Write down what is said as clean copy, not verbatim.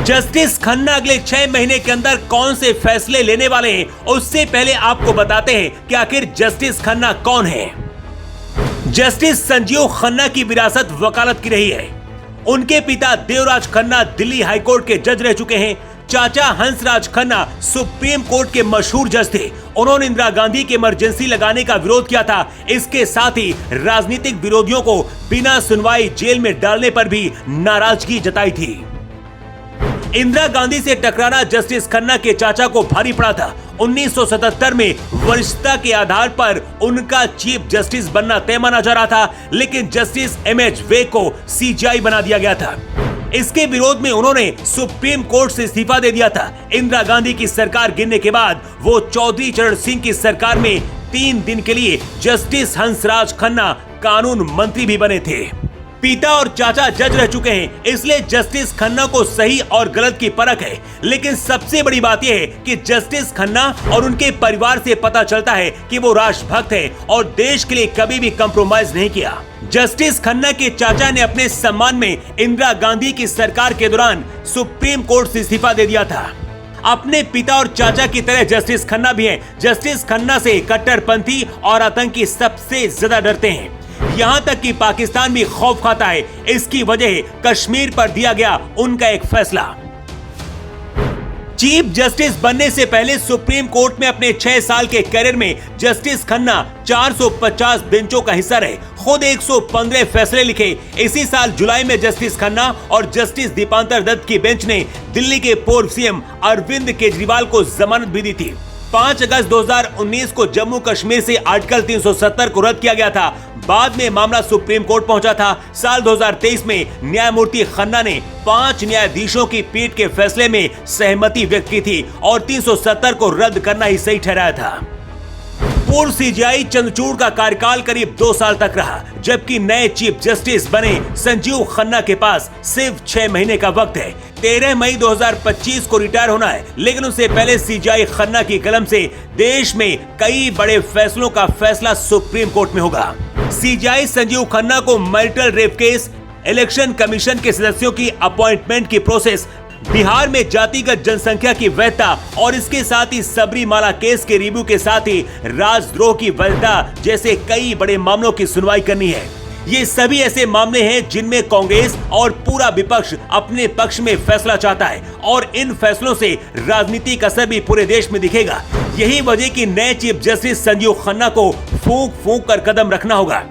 Justice Khanna अगले 6 महीने के अंदर कौन से फैसले लेने वाले हैं, उससे पहले आपको बताते हैं कि आखिर जस्टिस खन्ना कौन है। जस्टिस संजीव खन्ना की विरासत वकालत की रही है। उनके पिता देवराज खन्ना दिल्ली हाईकोर्ट के जज रह चुके हैं। चाचा हंसराज खन्ना सुप्रीम कोर्ट के मशहूर जज थे। उन्होंने इंदिरा गांधी की इमरजेंसी लगाने का विरोध किया था। इसके साथ ही राजनीतिक विरोधियों को बिना सुनवाई जेल में डालने पर भी नाराजगी जताई थी। इंदिरा गांधी से टकराना जस्टिस खन्ना के चाचा को भारी पड़ा था। 1977 में वरिष्ठता के आधार पर उनका चीफ जस्टिस बनना तय माना जा रहा था, लेकिन जस्टिस एमएच वेग को सीजेआई बना दिया गया था। इसके विरोध में उन्होंने सुप्रीम कोर्ट से इस्तीफा दे दिया था। इंदिरा गांधी की सरकार गिरने के बाद वो चौधरी चरण सिंह की सरकार में 3 दिन के लिए जस्टिस हंसराज खन्ना कानून मंत्री भी बने थे। पिता और चाचा जज रह चुके हैं, इसलिए जस्टिस खन्ना को सही और गलत की परख है। लेकिन सबसे बड़ी बात यह है कि जस्टिस खन्ना और उनके परिवार से पता चलता है कि वो राष्ट्रभक्त है और देश के लिए कभी भी कंप्रोमाइज नहीं किया। जस्टिस खन्ना के चाचा ने अपने सम्मान में इंदिरा गांधी की सरकार के दौरान सुप्रीम कोर्ट से इस्तीफा दे दिया था। अपने पिता और चाचा की तरह जस्टिस खन्ना भी हैं। जस्टिस खन्ना से कट्टरपंथी और आतंकी सबसे ज्यादा डरते हैं। यहाँ तक कि पाकिस्तान भी खौफ खाता है। इसकी वजह कश्मीर पर दिया गया उनका एक फैसला। चीफ जस्टिस बनने से पहले सुप्रीम कोर्ट में अपने 6 साल के करियर में जस्टिस खन्ना 450 बेंचों का हिस्सा रहे। खुद 115 फैसले लिखे। इसी साल जुलाई में जस्टिस खन्ना और जस्टिस दीपांकर दत्त की बेंच ने दिल्ली के पूर्व सीएम अरविंद केजरीवाल को जमानत भी दी थी। 5 अगस्त 2019 को जम्मू कश्मीर से आर्टिकल 370 को रद्द किया गया था। बाद में मामला सुप्रीम कोर्ट पहुंचा था। साल 2023 में न्यायमूर्ति खन्ना ने 5 न्यायाधीशों की पीठ के फैसले में सहमति व्यक्त की थी और 370 को रद्द करना ही सही ठहराया था। पूर्व सीजेआई चंद्रचूड़ का कार्यकाल करीब 2 साल तक रहा, जबकि नए चीफ जस्टिस बने संजीव खन्ना के पास सिर्फ 6 महीने का वक्त है। 13 मई 2025 को रिटायर होना है, लेकिन उससे पहले सीजेआई खन्ना की कलम से देश में कई बड़े फैसलों का फैसला सुप्रीम कोर्ट में होगा। सीजेआई संजीव खन्ना को marital rape case, election commission के सदस्यों की अपॉइंटमेंट की प्रोसेस, बिहार में जातिगत जनसंख्या की वैधता और इसके साथ ही सबरीमाला केस के रिव्यू के साथ ही राजद्रोह की वैधता जैसे कई बड़े मामलों की सुनवाई करनी है। ये सभी ऐसे मामले हैं जिनमें कांग्रेस और पूरा विपक्ष अपने पक्ष में फैसला चाहता है और इन फैसलों से राजनीतिक असर भी पूरे देश में दिखेगा। यही वजह कि नए चीफ जस्टिस संजीव खन्ना को फूंक कर कदम रखना होगा।